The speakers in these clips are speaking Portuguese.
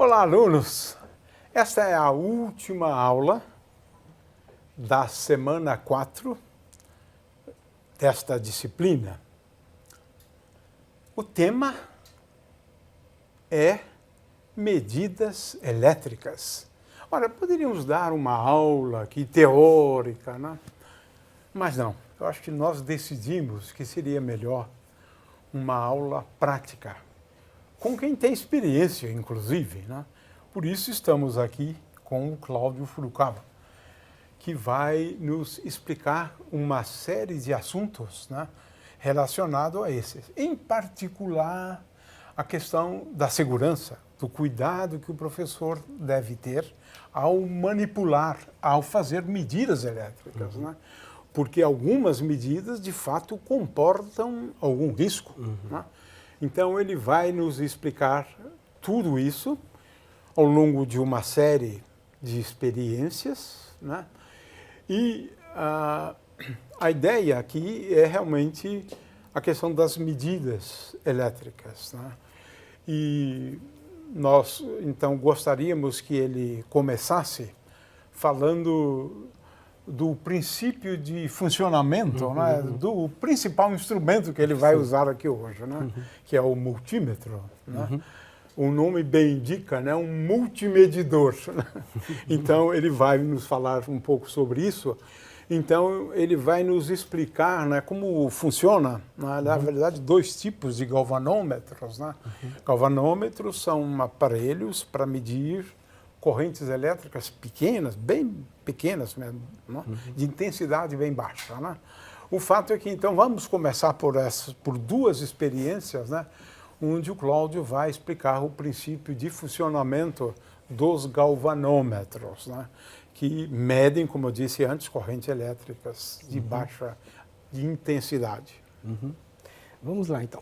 Olá, alunos! Esta é a última aula da semana 4 desta disciplina. O tema é medidas elétricas. Ora, poderíamos dar uma aula aqui teórica, né? Mas não, eu acho que nós decidimos que seria melhor uma aula prática, com quem tem experiência, inclusive, né? Por isso estamos aqui com o Cláudio Furukawa, que vai nos explicar uma série de assuntos, né, relacionados a esses. Em particular, a questão da segurança, do cuidado que o professor deve ter ao manipular, ao fazer medidas elétricas, né? Porque algumas medidas, de fato, comportam algum risco, né? Então, ele vai nos explicar tudo isso ao longo de uma série de experiências, né? E a ideia aqui é realmente a questão das medidas elétricas, né? E nós, então, gostaríamos que ele começasse falando do princípio de funcionamento, né, do principal instrumento que ele vai usar aqui hoje, né, que é o multímetro, né? O nome bem indica, né, um multimedidor. Né? Então, ele vai nos falar um pouco sobre isso. Então, ele vai nos explicar, né, como funciona, né, na verdade, dois tipos de galvanômetros. Né? Galvanômetros são aparelhos para medir correntes elétricas pequenas, bem pequenas mesmo, né? De intensidade bem baixa. Né? O fato é que, então, vamos começar por duas experiências, né, onde o Cláudio vai explicar o princípio de funcionamento dos galvanômetros, né, que medem, como eu disse antes, correntes elétricas de baixa intensidade. Vamos lá, então.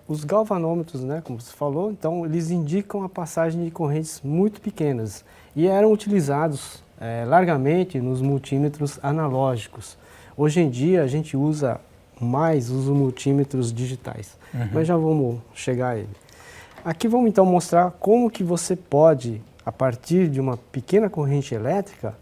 Os galvanômetros, né, como você falou, então, eles indicam a passagem de correntes muito pequenas e eram utilizados largamente nos multímetros analógicos. Hoje em dia, a gente usa mais os multímetros digitais, mas já vamos chegar a ele. Aqui vamos, então, mostrar como que você pode, a partir de uma pequena corrente elétrica,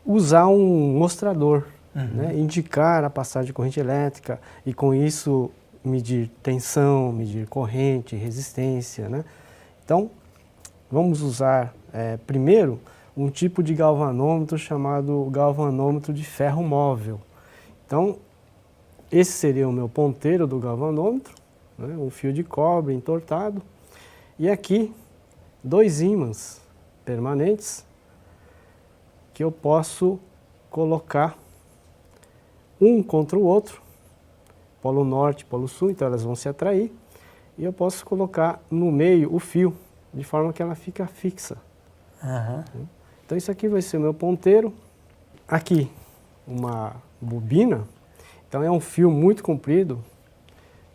usar um mostrador, né, indicar a passagem de corrente elétrica e, com isso, medir tensão, medir corrente, resistência, né? Então, vamos usar primeiro um tipo de galvanômetro chamado galvanômetro de ferro móvel. Então, esse seria o meu ponteiro do galvanômetro, né, um fio de cobre entortado, e aqui dois ímãs permanentes que eu posso colocar um contra o outro, polo norte, polo sul, então elas vão se atrair, e eu posso colocar no meio o fio, de forma que ela fica fixa. Então isso aqui vai ser o meu ponteiro. Aqui uma bobina, então é um fio muito comprido,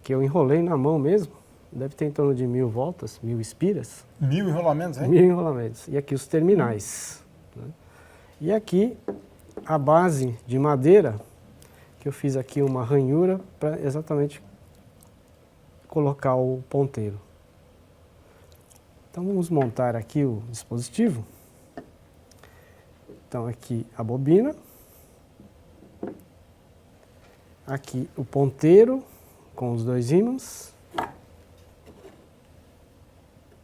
que eu enrolei na mão mesmo, deve ter em torno de 1000 voltas, 1000 espiras. 1000 enrolamentos, hein? 1000 enrolamentos. E aqui os terminais. Né? E aqui a base de madeira, que eu fiz aqui uma ranhura para exatamente colocar o ponteiro. Então vamos montar aqui o dispositivo. Então aqui a bobina, aqui o ponteiro com os dois ímãs.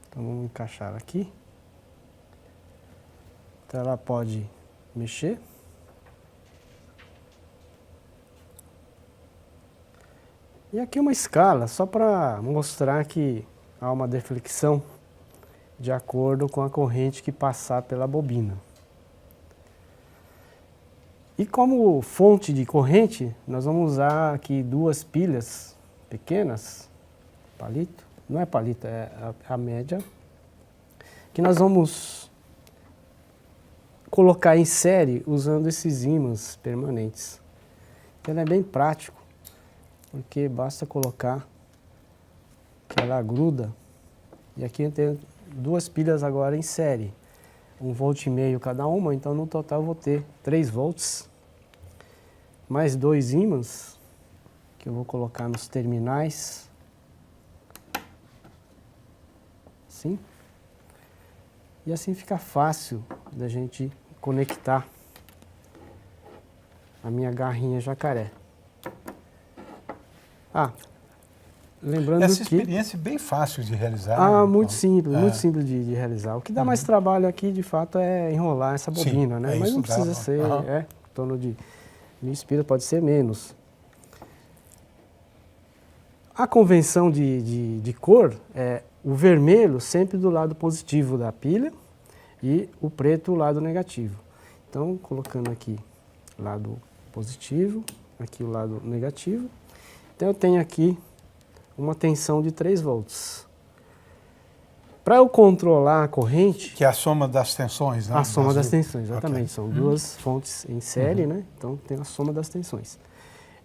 Então vamos encaixar aqui. Então ela pode mexer. E aqui uma escala, só para mostrar que há uma deflexão de acordo com a corrente que passar pela bobina. E como fonte de corrente, nós vamos usar aqui duas pilhas pequenas, palito, não é palito, é a média, que nós vamos colocar em série usando esses ímãs permanentes. Então ele é bem prático, porque basta colocar que ela gruda. E aqui eu tenho duas pilhas agora em série, 1,5 volt cada uma, então no total eu vou ter 3 volts, mais dois ímãs, que eu vou colocar nos terminais assim. E assim fica fácil da gente conectar a minha garrinha jacaré. Ah, lembrando Essa que... experiência é bem fácil de realizar. Né? muito simples de realizar. O que dá mais trabalho aqui, de fato, é enrolar essa bobina, Sim, né? é Mas isso, não precisa dá, ser, aham. em torno de 1000 espiras, pode ser menos. A convenção de cor é o vermelho sempre do lado positivo da pilha e o preto o lado negativo. Então, colocando aqui lado positivo, aqui o lado negativo. Então, eu tenho aqui uma tensão de 3 volts. Para eu controlar a corrente... Que é a soma das tensões, né? A soma das duas. tensões, exatamente. Ok. São duas fontes em série, né? Então, tem a soma das tensões.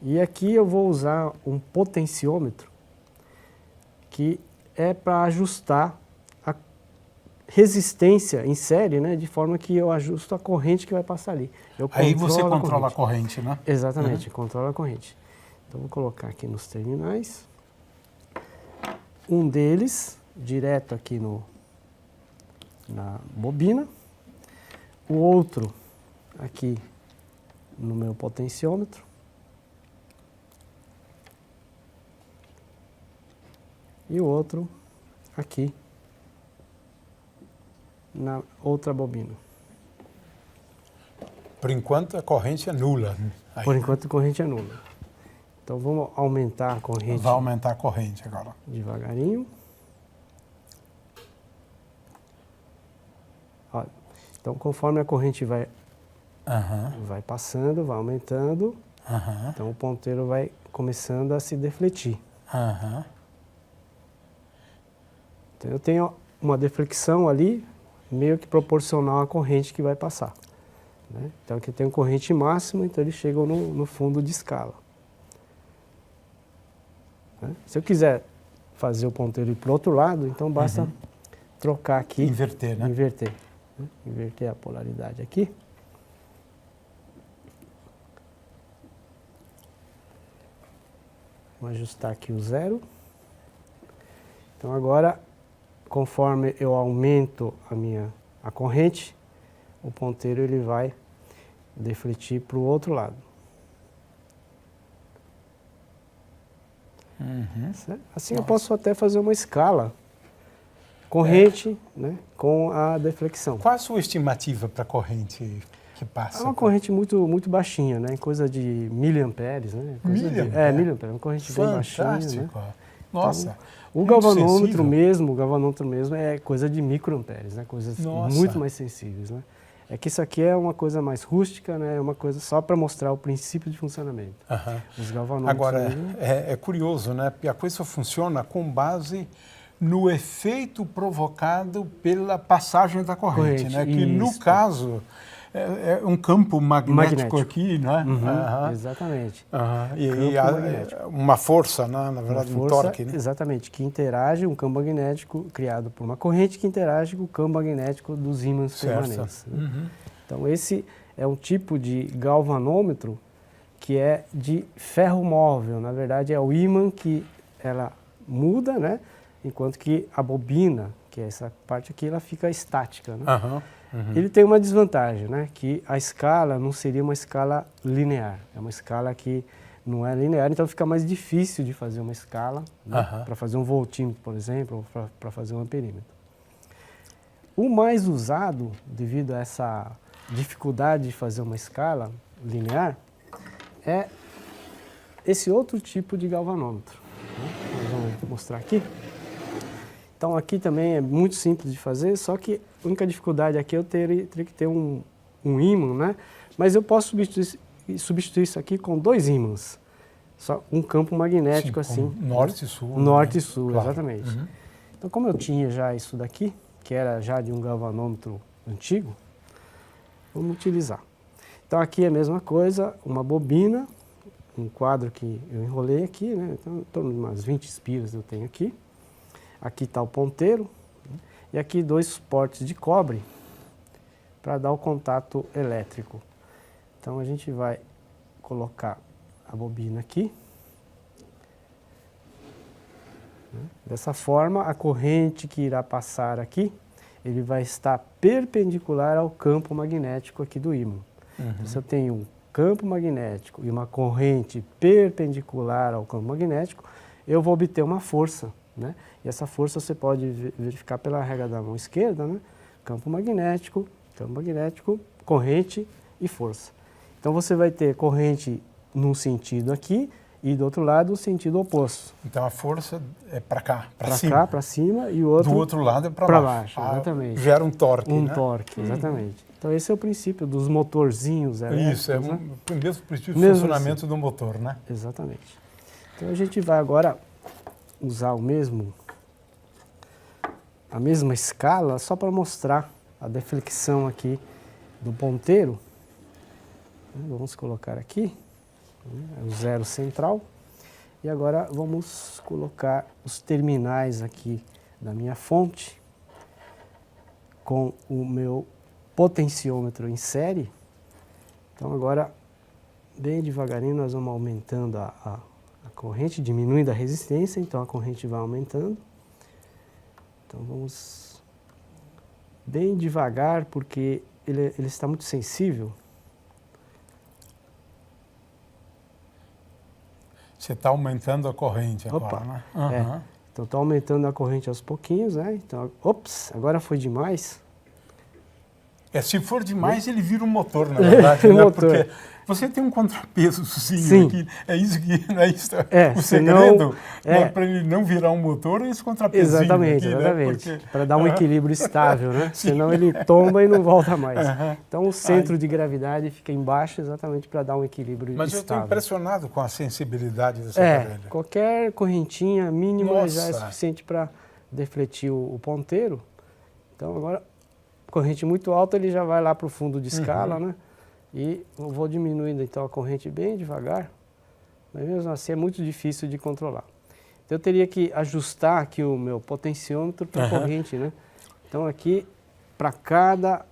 E aqui eu vou usar um potenciômetro, que é para ajustar a resistência em série, né? De forma que eu ajusto a corrente que vai passar ali. Aí você controla a corrente, né? Exatamente, controla a corrente. Então, vou colocar aqui nos terminais. Um deles, direto aqui na bobina. O outro aqui no meu potenciômetro. E o outro aqui na outra bobina. Por enquanto a corrente é nula. Aí, Por enquanto a corrente é nula. Então vamos aumentar a corrente vai aumentar a corrente agora. devagarinho. Olha, então conforme a corrente vai passando, vai aumentando, então o ponteiro vai começando a se defletir. Então eu tenho uma deflexão ali, meio que proporcional à corrente que vai passar. Né? Então aqui eu tenho corrente máxima, então eles chegam no fundo de escala. Né? Se eu quiser fazer o ponteiro ir para o outro lado, então basta trocar aqui. Inverter, né? Inverter. Né? Inverter a polaridade aqui. Vou ajustar aqui o 0. Então agora, conforme eu aumento a corrente, o ponteiro ele vai defletir para o outro lado. Certo? Assim eu posso até fazer uma escala corrente, né, com a deflexão. Qual a sua estimativa para a corrente que passa? É uma corrente muito baixinha, né, coisa de miliamperes, né? Miliamperes, uma corrente bem baixinha, né? Fantástico. Nossa. Então, o galvanômetro mesmo é coisa de microamperes, né? Coisas muito mais sensíveis, né? É que isso aqui é uma coisa mais rústica, né? É uma coisa só para mostrar o princípio de funcionamento. Os galvanômetros... Agora, é curioso, né? Porque a coisa funciona com base no efeito provocado pela passagem da corrente, né? Que no caso é um campo magnético aqui, né? Exatamente. E uma força, né? Na verdade, um torque, né? Exatamente, que interage, um campo magnético criado por uma corrente que interage com o campo magnético dos ímãs permanentes. Né? Então, esse é um tipo de galvanômetro que é de ferro móvel. Na verdade, é o ímã que ela muda, né? Enquanto que a bobina, que é essa parte aqui, ela fica estática. Né? Ele tem uma desvantagem, né? Que a escala não seria uma escala linear. É uma escala que não é linear, então fica mais difícil de fazer uma escala, né? Para fazer um voltímetro, por exemplo, ou para fazer um amperímetro. O mais usado, devido a essa dificuldade de fazer uma escala linear, é esse outro tipo de galvanômetro. Né? Nós vamos mostrar aqui. Então aqui também é muito simples de fazer, só que a única dificuldade aqui eu teria que ter um ímã, né? Mas eu posso substituir isso aqui com 2 ímãs. Só um campo magnético assim. Norte e sul. Norte e sul, claro. Exatamente. Então como eu tinha já isso daqui, que era já de um galvanômetro antigo, vamos utilizar. Então aqui é a mesma coisa, uma bobina, um quadro que eu enrolei aqui, né? Então, em torno de umas 20 espiras eu tenho aqui. Aqui está o ponteiro, né? E aqui 2 suportes de cobre para dar o contato elétrico. Então a gente vai colocar a bobina aqui, Dessa forma, a corrente que irá passar aqui, ele vai estar perpendicular ao campo magnético aqui do ímã. Então, se eu tenho um campo magnético e uma corrente perpendicular ao campo magnético, eu vou obter uma força, né? E essa força você pode verificar pela regra da mão esquerda, né? Campo magnético, corrente e força. Então você vai ter corrente num sentido aqui e do outro lado o sentido oposto. Então a força é para cá, para Para cima. cá, para cima, e o outro Do outro lado é para baixo. Exatamente. Gera um torque, Um né? torque, exatamente. Então esse é o princípio dos motorzinhos elétricos. Isso, é né? o mesmo princípio de Mesmo funcionamento do motor, né? Exatamente. Então a gente vai agora usar a mesma escala só para mostrar a deflexão aqui do ponteiro. Vamos colocar aqui, o zero central. E agora vamos colocar os terminais aqui da minha fonte com o meu potenciômetro em série. Então agora, bem devagarinho, nós vamos aumentando a corrente, diminuindo a resistência, então a corrente vai aumentando. Então vamos bem devagar, porque ele está muito sensível. Você está aumentando a corrente agora, Opa, né? Então está aumentando a corrente aos pouquinhos, né? Então, ops, agora foi demais. Se for demais, ele vira um motor, na verdade, né? Motor. Porque você tem um contrapesozinho Sim. aqui. É isso que é isso. O senão, segredo para ele não virar um motor é esse contrapesozinho. Exatamente, aqui, exatamente. Né? Porque... Para dar um equilíbrio estável, né? Senão ele tomba e não volta mais. Então o centro de gravidade fica embaixo exatamente para dar um equilíbrio Mas eu estou estável. impressionado com a sensibilidade dessa orelha. Qualquer correntinha mínima Nossa. já é suficiente para defletir o ponteiro. Então agora, corrente muito alta, ele já vai lá para o fundo de escala, né? E eu vou diminuindo então a corrente bem devagar, mas mesmo assim é muito difícil de controlar. Então eu teria que ajustar aqui o meu potenciômetro para a corrente, né? Então aqui, para cada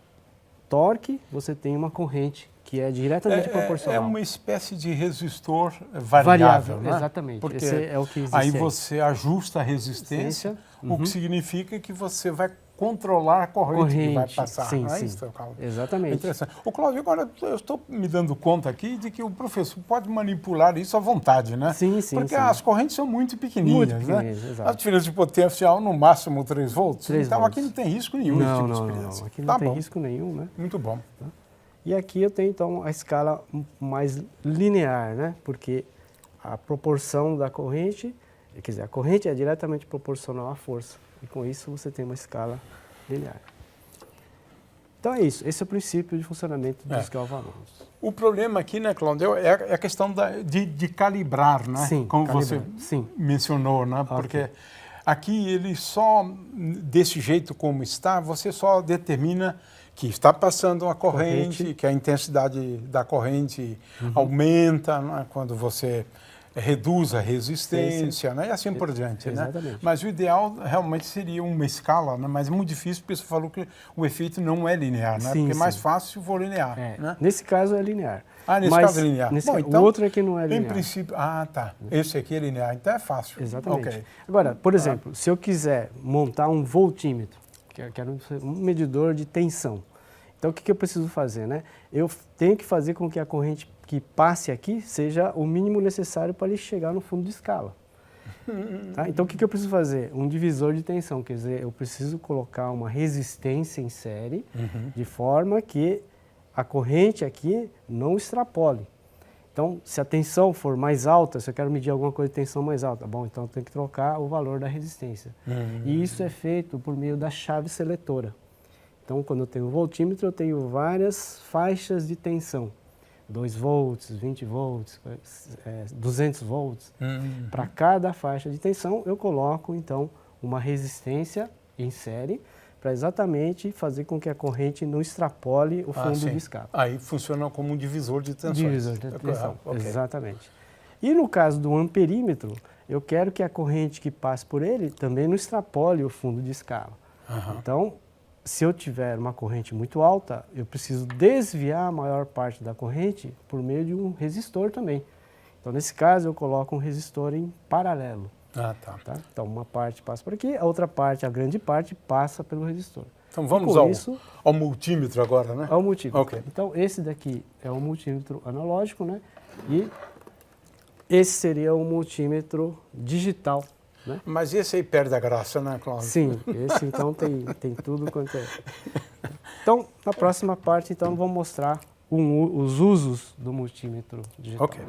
torque, você tem uma corrente que é diretamente proporcional. É uma espécie de resistor variável, né? Exatamente. Porque esse é o que existe aí você ajusta a resistência, o que significa que você vai controlar a corrente que vai passar. Sim, não é sim. isso, Cláudio? Exatamente. É interessante. Ô, Cláudio, agora eu estou me dando conta aqui de que o professor pode manipular isso à vontade, né? Sim, sim, Porque sim. as correntes são muito pequenininhas, Muito pequenininhas, né? exato. A diferença de potencial no máximo 3 volts. 3 então volts. aqui não tem risco nenhum esse tipo de Não. experiência. Aqui não Tá tem bom. risco nenhum, né? Muito bom. E aqui eu tenho então a escala mais linear, né? Porque a proporção da corrente, quer dizer, a corrente é diretamente proporcional à força. E com isso você tem uma escala linear. Então é isso, esse é o princípio de funcionamento dos galvanômetros. O problema aqui, né, Cláudio, é a questão de calibrar, né? Sim, como calibrar. você mencionou, né? Porque aqui ele só, desse jeito como está, você só determina que está passando uma corrente, que a intensidade da corrente aumenta, né? Quando você reduz a resistência, né? E assim por diante, Exatamente. né? Mas o ideal realmente seria uma escala, né? Mas é muito difícil porque você falou que o efeito não é linear, né? Porque é mais fácil se for linear, né? Nesse caso é linear. Nesse caso é linear. Nesse Bom, caso, então, o outro aqui não é linear. Em princípio, tá. Esse aqui é linear, então é fácil. Exatamente. Okay. Agora, por exemplo, se eu quiser montar um voltímetro, que é um medidor de tensão, então o que eu preciso fazer, né? Eu tenho que fazer com que a corrente que passe aqui seja o mínimo necessário para ele chegar no fundo de escala. Tá? Então o que eu preciso fazer? Um divisor de tensão, quer dizer, eu preciso colocar uma resistência em série de forma que a corrente aqui não extrapole. Então, se a tensão for mais alta, se eu quero medir alguma coisa de tensão mais alta, bom, então eu tenho que trocar o valor da resistência. E isso é feito por meio da chave seletora. Então, quando eu tenho um voltímetro, eu tenho várias faixas de tensão. 2 volts, 20 volts, 200 volts. Para cada faixa de tensão, eu coloco, então, uma resistência em série para exatamente fazer com que a corrente não extrapole o fundo de escala. Aí funciona como um divisor de tensões. Divisor de tensão, Okay. exatamente. E no caso do amperímetro, eu quero que a corrente que passe por ele também não extrapole o fundo de escala. Então, se eu tiver uma corrente muito alta, eu preciso desviar a maior parte da corrente por meio de um resistor também. Então, nesse caso, eu coloco um resistor em paralelo. Ah, tá. Tá? Então, uma parte passa por aqui, a outra parte, a grande parte, passa pelo resistor. Então vamos ao multímetro agora, né? Ao multímetro. Ok. Então, esse daqui é um multímetro analógico, né? E esse seria um multímetro digital, né? Mas esse aí perde a graça, né, Cláudio? Sim, esse então tem tudo quanto é. Então, na próxima parte, então, vou mostrar os usos do multímetro digital. Ok.